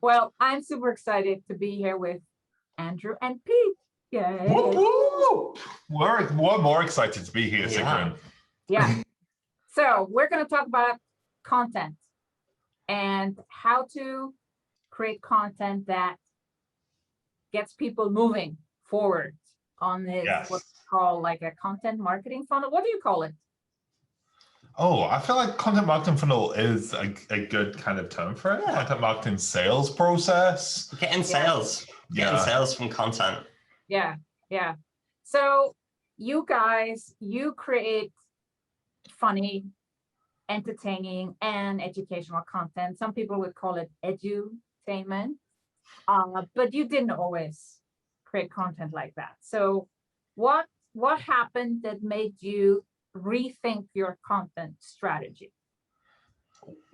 Well, I'm super excited to be here with Andrew and Pete. Yay. Whoop, whoop. We're more excited to be here, Sigrun. Yeah. So we're going to talk about content and how to create content that gets people moving forward on this, what's called like a content marketing funnel. What do you call it? Oh, I feel like content marketing funnel is a good kind of term for it. Content marketing sales process. Getting sales. Getting sales from content. Yeah. So you guys, you create funny, entertaining, and educational content. Some people would call it edutainment, but you didn't always create content like that. So what happened that made you rethink your content strategy?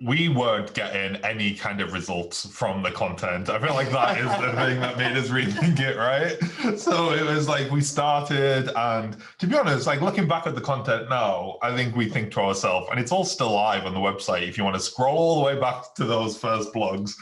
We weren't getting any kind of results from the content. I feel like that is the thing that made us rethink it, right? So it was like we started, and to be honest, like looking back at the content now, I think we think to ourselves, and it's all still live on the website if you want to scroll all the way back to those first blogs,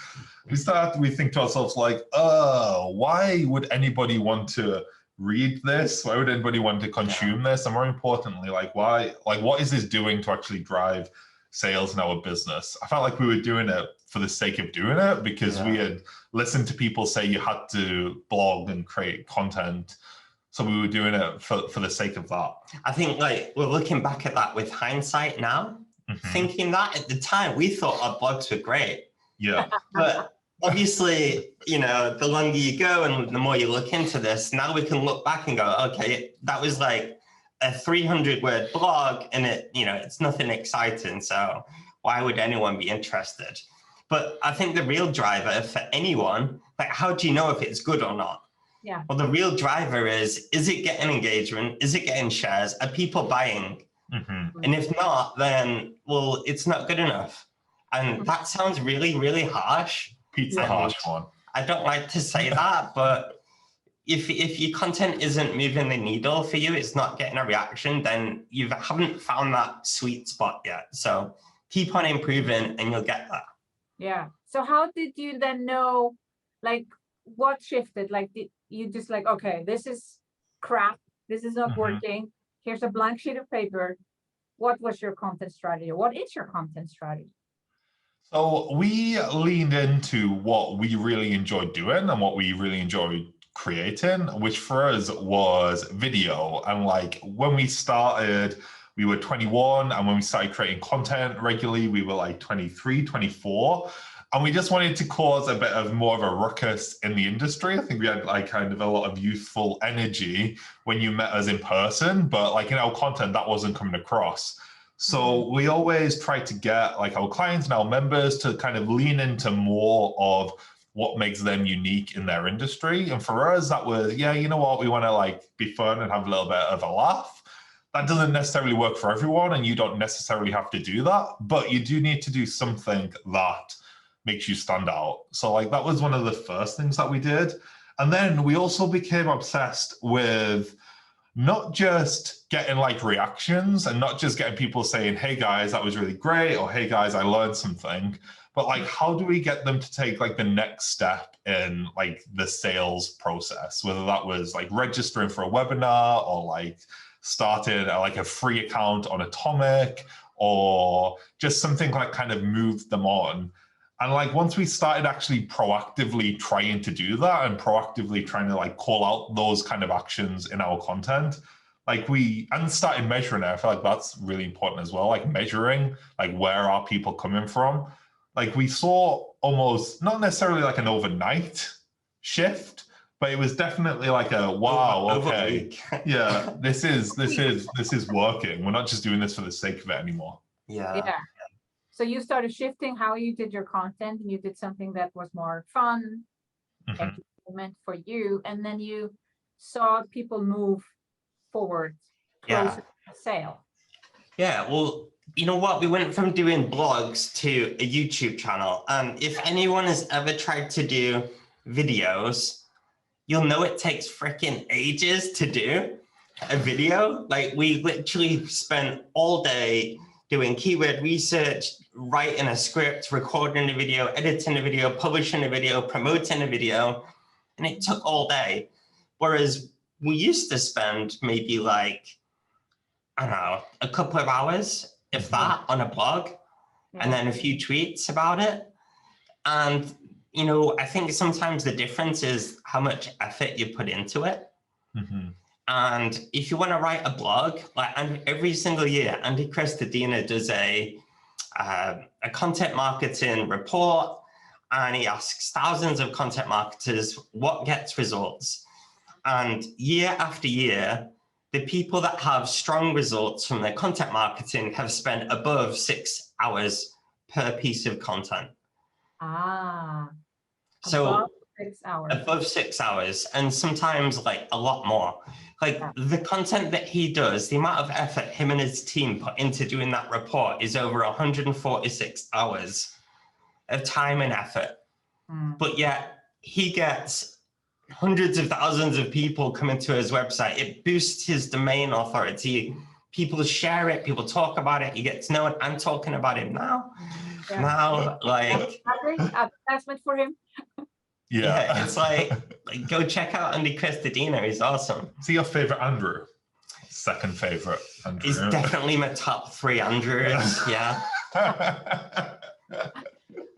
we think to ourselves like, oh, why would anybody want to read this? Why would anybody want to consume this? And more importantly, like what is this doing to actually drive sales in our business? I felt like we were doing it for the sake of doing it because we had listened to people say you had to blog and create content. So we were doing it for the sake of that. I think like we're looking back at that with hindsight now, thinking that at the time we thought our blogs were great. Yeah. But obviously, you know, the longer you go and the more you look into this, now we can look back and go, okay, that was like a 300-word blog and it, you know, it's nothing exciting. So why would anyone be interested? But I think the real driver for anyone, like, how do you know if it's good or not? Yeah. Well, the real driver is it getting engagement? Is it getting shares? Are people buying? And if not, then, well, it's not good enough. And that sounds really, really harsh. Pete's the harsh one. I don't like to say that, but if your content isn't moving the needle for you, it's not getting a reaction, then you haven't found that sweet spot yet. So keep on improving and you'll get that. Yeah. So how did you then know, like, what shifted? Like, did you just like, okay, this is crap. This is not working. Here's a blank sheet of paper. What was your content strategy? What is your content strategy? So we leaned into what we really enjoyed doing and what we really enjoyed creating, which for us was video. And like when we started, we were 21, and when we started creating content regularly, we were like 23, 24. And we just wanted to cause a bit of more of a ruckus in the industry. I think we had like kind of a lot of youthful energy when you met us in person, but like in our content, that wasn't coming across. So we always try to get like our clients and our members to kind of lean into more of what makes them unique in their industry. And for us, that was, yeah, you know what, we want to like be fun and have a little bit of a laugh. That doesn't necessarily work for everyone, and you don't necessarily have to do that, but you do need to do something that makes you stand out. So like that was one of the first things that we did. And then we also became obsessed with not just getting like reactions and not just getting people saying, hey guys, that was really great, or hey guys, I learned something, but like, how do we get them to take like the next step in like the sales process, whether that was like registering for a webinar or like starting like a free account on Atomic, or just something like kind of moved them on. And like once we started actually proactively trying to do that and proactively trying to like call out those kind of actions in our content, like and started measuring it. I feel like that's really important as well, like measuring like where are people coming from. Like we saw almost not necessarily like an overnight shift, but it was definitely like a wow, okay, yeah, this is working. We're not just doing this for the sake of it anymore. Yeah. So you started shifting how you did your content, and you did something that was more fun, entertainment for you, and then you saw people move forward closer to the sale. Yeah, well, you know what? We went from doing blogs to a YouTube channel. And if anyone has ever tried to do videos, you'll know it takes freaking ages to do a video. Like we literally spent all day doing keyword research, writing a script, recording a video, editing a video, publishing a video, promoting a video, and it took all day. Whereas we used to spend maybe like, I don't know, a couple of hours, if that, on a blog, and then a few tweets about it. And, you know, I think sometimes the difference is how much effort you put into it. And if you want to write a blog, like every single year, Andy Crestodina does a content marketing report, and he asks thousands of content marketers what gets results. And year after year, the people that have strong results from their content marketing have spent above 6 hours per piece of content. So above 6 hours. Above 6 hours, and sometimes like a lot more. Like the content that he does, the amount of effort him and his team put into doing that report is over 146 hours of time and effort. But yet he gets hundreds of thousands of people coming to his website. It boosts his domain authority. People share it, people talk about it, he gets known. I'm talking about him now. Now, like advertisement for him. Yeah, it's like go check out Andy Crestodina. He's awesome. Is he your favorite Andrew? Second favorite Andrew? He's definitely my top 3 Andrews. Yeah.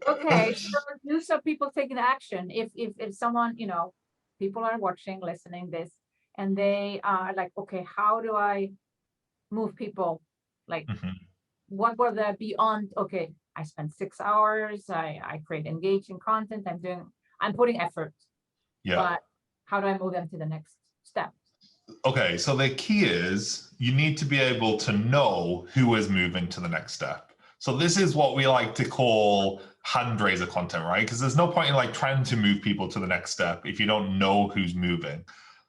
Okay, so do some people taking action. If someone, you know, people are watching, listening this, and they are like, okay, how do I move people? Like, what were the beyond? Okay, I spent 6 hours. I create engaging content. I'm putting effort. But how do I move them to the next step? Okay, so the key is you need to be able to know who is moving to the next step. So this is what we like to call hand raiser content, right? Because there's no point in like trying to move people to the next step if you don't know who's moving.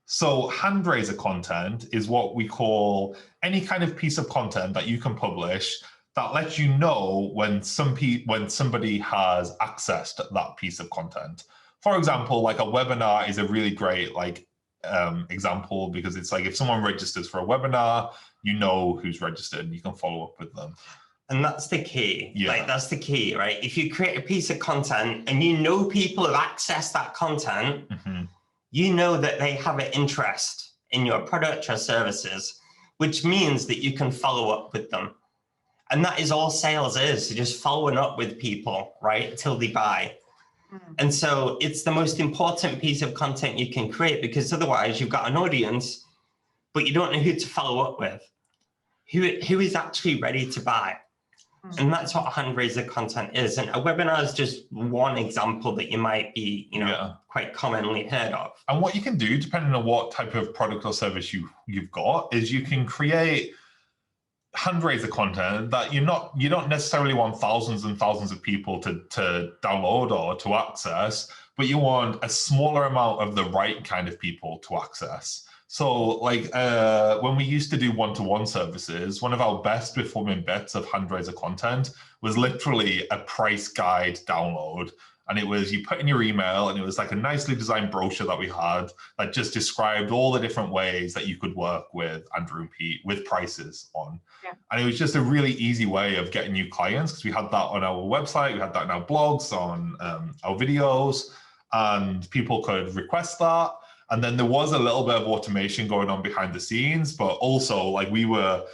So hand raiser content is what we call any kind of piece of content that you can publish that lets you know when somebody has accessed that piece of content. For example, like a webinar is a really great example, because it's like if someone registers for a webinar, you know who's registered and you can follow up with them. And that's the key. Like that's the key, right? If you create a piece of content and you know people have accessed that content, you know that they have an interest in your product or services, which means that you can follow up with them. And that is all sales is, just following up with people, right, till they buy. And so it's the most important piece of content you can create, because otherwise you've got an audience, but you don't know who to follow up with, who is actually ready to buy. And that's what hand raiser content is. And a webinar is just one example that you might be, you know, quite commonly heard of. And what you can do, depending on what type of product or service you've got, is you can create hand raiser content that you don't necessarily want thousands and thousands of people to download or to access, but you want a smaller amount of the right kind of people to access. So like when we used to do one-to-one services, one of our best performing bits of hand raiser content was literally a price guide download. And it was, you put in your email, and it was like a nicely designed brochure that we had that just described all the different ways that you could work with Andrew and Pete with prices on. And it was just a really easy way of getting new clients, because we had that on our website, we had that in our blogs, on our videos, and people could request that. And then there was a little bit of automation going on behind the scenes, but also like we were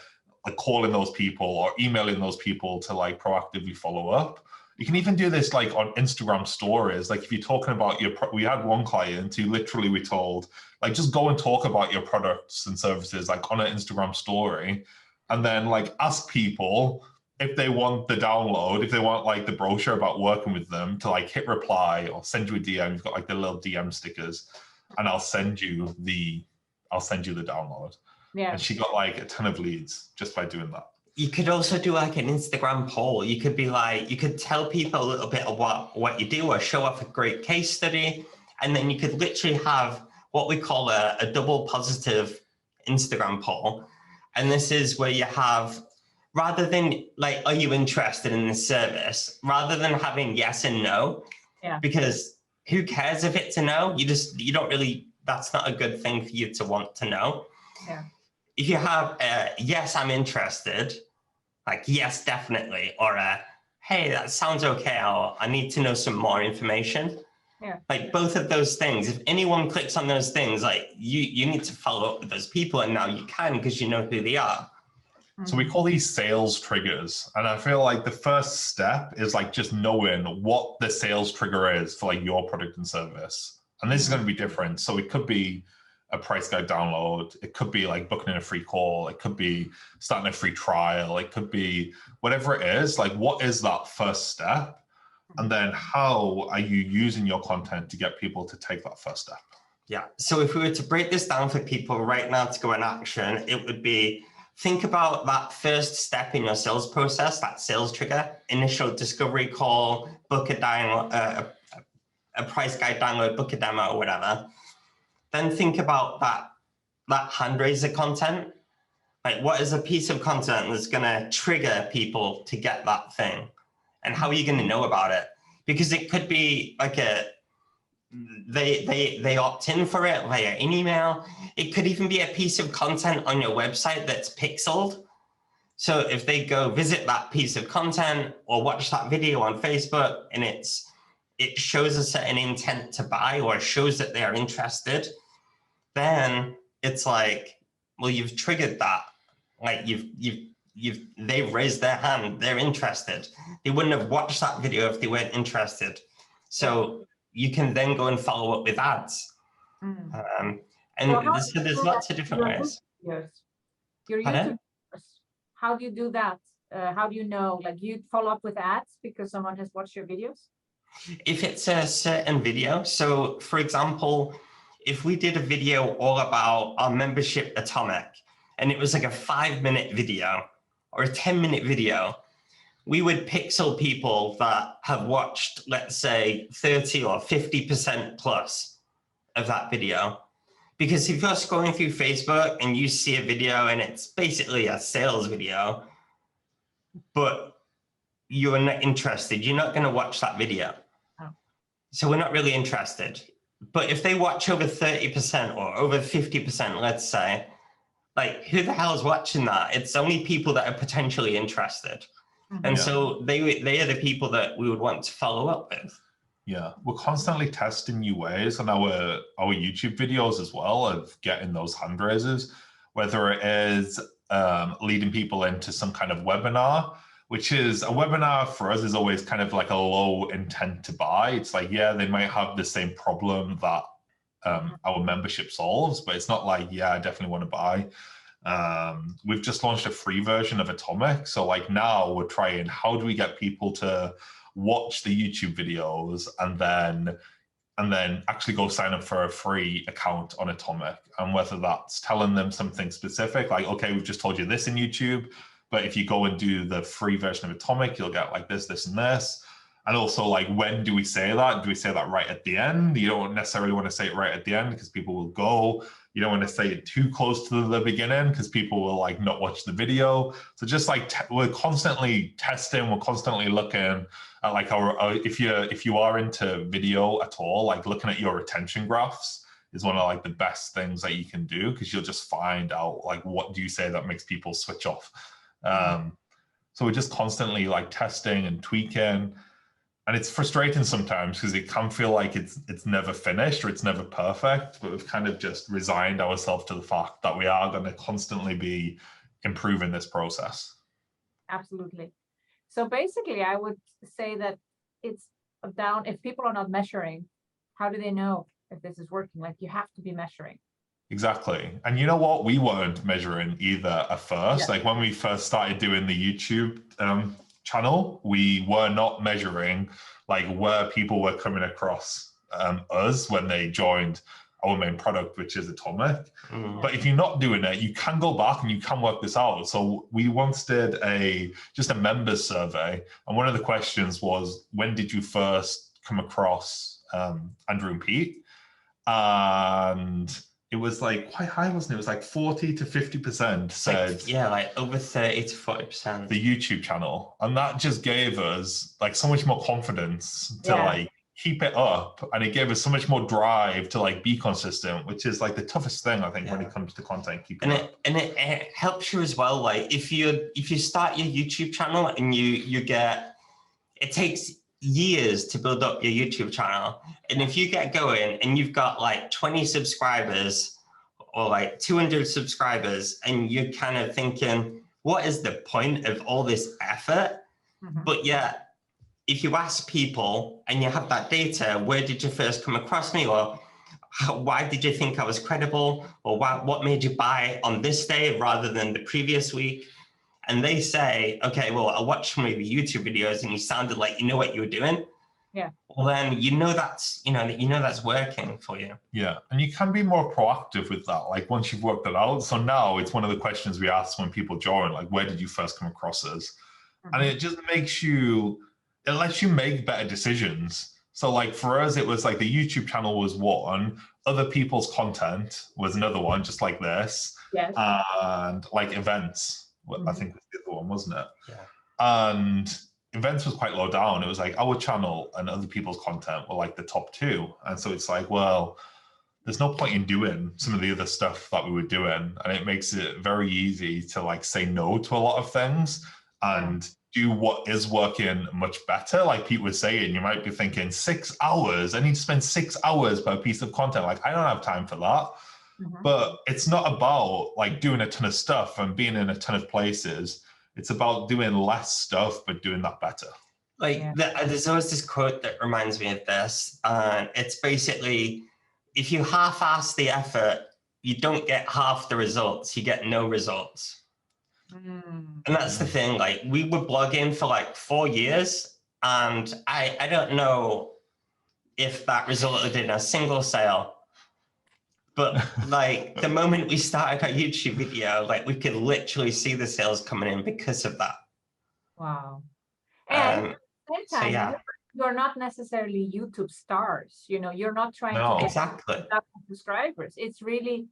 like calling those people or emailing those people to like proactively follow up. You can even do this like on Instagram stories. Like if you're talking about we had one client who literally we told, like, just go and talk about your products and services, like on an Instagram story, and then like ask people if they want the download, if they want like the brochure about working with them, to like hit reply or send you a DM. You've got like the little DM stickers, and I'll send you the download. And she got like a ton of leads just by doing that. You could also do like an Instagram poll. You could be like, you could tell people a little bit of what you do, or show off a great case study. And then you could literally have what we call a double positive Instagram poll. And this is where you have, rather than like, are you interested in this service? Rather than having yes and no, because who cares if it's a no? You don't really, that's not a good thing for you to want to know. If you have yes, I'm interested, like, yes, definitely, or a, hey, that sounds okay, I need to know some more information. Yeah. Like both of those things, if anyone clicks on those things, like you need to follow up with those people, and now you can because you know who they are. So we call these sales triggers. And I feel like the first step is like just knowing what the sales trigger is for like your product and service. And this is going to be different. So it could be a price guide download. It could be like booking in a free call. It could be starting a free trial. It could be whatever it is. Like, what is that first step? And then how are you using your content to get people to take that first step? Yeah. So if we were to break this down for people right now to go in action, it would be, think about that first step in your sales process, that sales trigger, initial discovery call, book a price guide download, book a demo or whatever. Then think about that hand raiser content. Like, what is a piece of content that's going to trigger people to get that thing? And how are you going to know about it? Because it could be like they opt in for it via an email. It could even be a piece of content on your website that's pixeled. So if they go visit that piece of content or watch that video on Facebook and it shows a certain intent to buy or shows that they are interested, then it's like, well, you've triggered that. Like they've raised their hand, they're interested. They wouldn't have watched that video if they weren't interested. So you can then go and follow up with ads. So there's lots of different ways. Your YouTube, how do you do that? How do you know, like, you follow up with ads because someone has watched your videos? If it's a certain video, so for example, if we did a video all about our membership Atomic, and it was like a 5-minute video or a 10-minute video, we would pixel people that have watched, let's say, 30 or 50% plus of that video. Because if you're scrolling through Facebook and you see a video and it's basically a sales video, but you're not interested, you're not going to watch that video. Oh. So we're not really interested. But if they watch over 30% or over 50%, let's say, like, who the hell is watching that? It's only people that are potentially interested. And so they are the people that we would want to follow up with. Yeah, we're constantly testing new ways on our YouTube videos as well of getting those hand raisers, whether it is leading people into some kind of webinar, which is a webinar for us is always kind of like a low intent to buy. It's like, yeah, they might have the same problem that our membership solves, but it's not like, yeah, I definitely want to buy. We've just launched a free version of Atomic. So like now we're trying, how do we get people to watch the YouTube videos and then actually go sign up for a free account on Atomic? And whether that's telling them something specific, like, okay, we've just told you this in YouTube, but if you go and do the free version of Atomic, you'll get like this, this, and this. And also, like, when do we say that? Do we say that right at the end? You don't necessarily want to say it right at the end because people will go. You don't want to say it too close to the beginning because people will like not watch the video. So just like we're constantly testing, we're constantly looking at like if you are into video at all, like looking at your retention graphs is one of like the best things that you can do because you'll just find out like what do you say that makes people switch off. So we're just constantly like testing and tweaking. And it's frustrating sometimes because it can feel like it's never finished or it's never perfect, but we've kind of just resigned ourselves to the fact that we are going to constantly be improving this process. Absolutely. So basically, I would say that it's down, if people are not measuring, how do they know if this is working? Like, you have to be measuring. Exactly. And you know what? We weren't measuring either at first. Yeah. Like when we first started doing the YouTube channel, we were not measuring like where people were coming across us when they joined our main product, which is Atomic. But if you're not doing it, you can go back and you can work this out. So we once did just a members survey, and one of the questions was, when did you first come across Andrew and Pete? And it was like quite high, wasn't it? It was like 40 to 50% said. Like, yeah, like over 30 to 40%. The YouTube channel. And that just gave us like so much more confidence to like keep it up, and it gave us so much more drive to like be consistent, which is like the toughest thing I think when it comes to content keeping up. And it helps you as well. Like if you start your YouTube channel and you get, it takes years to build up your YouTube channel, and if you get going and you've got like 20 subscribers or like 200 subscribers, and you're kind of thinking, what is the point of all this effort? But yet, if you ask people and you have that data, where did you first come across me? Or why did you think I was credible? Or what made you buy on this day rather than the previous week? And they say, okay, well, I watched some of your YouTube videos and you sounded like you know what you were doing. Yeah. Well, then that's working for you. Yeah, and you can be more proactive with that. Like once you've worked it out. So now it's one of the questions we ask when people join, like, where did you first come across us? And it just makes you, it lets you make better decisions. So like for us, it was like the YouTube channel was one, other people's content was another one, just like this. Yes. And like events, I think was the other one, wasn't it? Yeah. And events was quite low down. It was like our channel and other people's content were like the top two. And so it's like, well, there's no point in doing some of the other stuff that we were doing. And it makes it very easy to like say no to a lot of things and do what is working much better. Like Pete was saying, you might be thinking 6 hours, I need to spend 6 hours per piece of content. Like I don't have time for that. But it's not about like doing a ton of stuff and being in a ton of places. It's about doing less stuff, but doing that better. Like there's always this quote that reminds me of this. And it's basically, if you half-ass the effort, you don't get half the results, you get no results. And that's the thing, like we were blogging for like 4 years, and I don't know if that resulted in a single sale. But like the moment we started our YouTube video, like we could literally see the sales coming in because of that. Wow. And at the same time, so yeah. You're not necessarily YouTube stars. You know, you're not trying to get subscribers. It's really,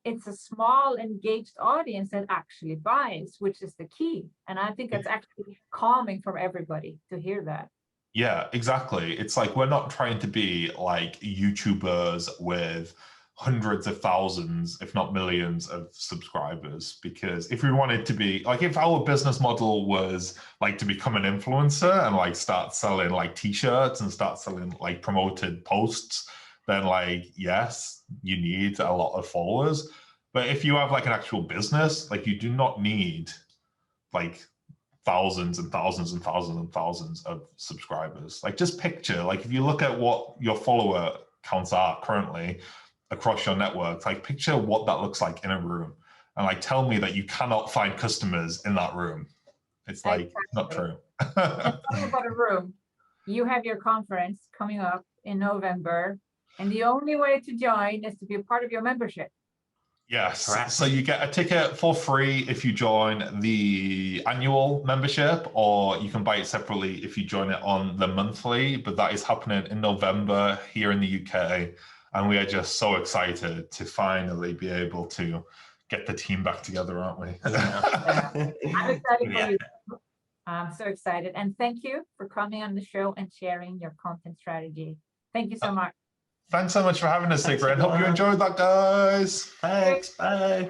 it's a small engaged audience that actually buys, which is the key. And I think that's actually calming for everybody to hear that. Yeah, exactly. It's like, we're not trying to be like YouTubers with hundreds of thousands, if not millions of subscribers, because if we wanted to be like, if our business model was like to become an influencer and like start selling like t-shirts and start selling like promoted posts, then like, yes, you need a lot of followers. But if you have like an actual business, like you do not need like thousands and thousands and thousands and thousands of subscribers. Like just picture, like if you look at what your follower counts are currently across your network, like picture what that looks like in a room, and like tell me that you cannot find customers in that room. It's like not true. Talking about a room, you have your conference coming up in November, and the only way to join is to be a part of your membership. Yes, so you get a ticket for free if you join the annual membership, or you can buy it separately if you join it on the monthly, but that is happening in November here in the UK. And we are just so excited to finally be able to get the team back together, aren't we? I'm excited for you. I'm so excited. And thank you for coming on the show and sharing your content strategy. Thank you so much. Thanks so much for having us, Sigrun. Hope you enjoyed that, guys. Thanks. Bye.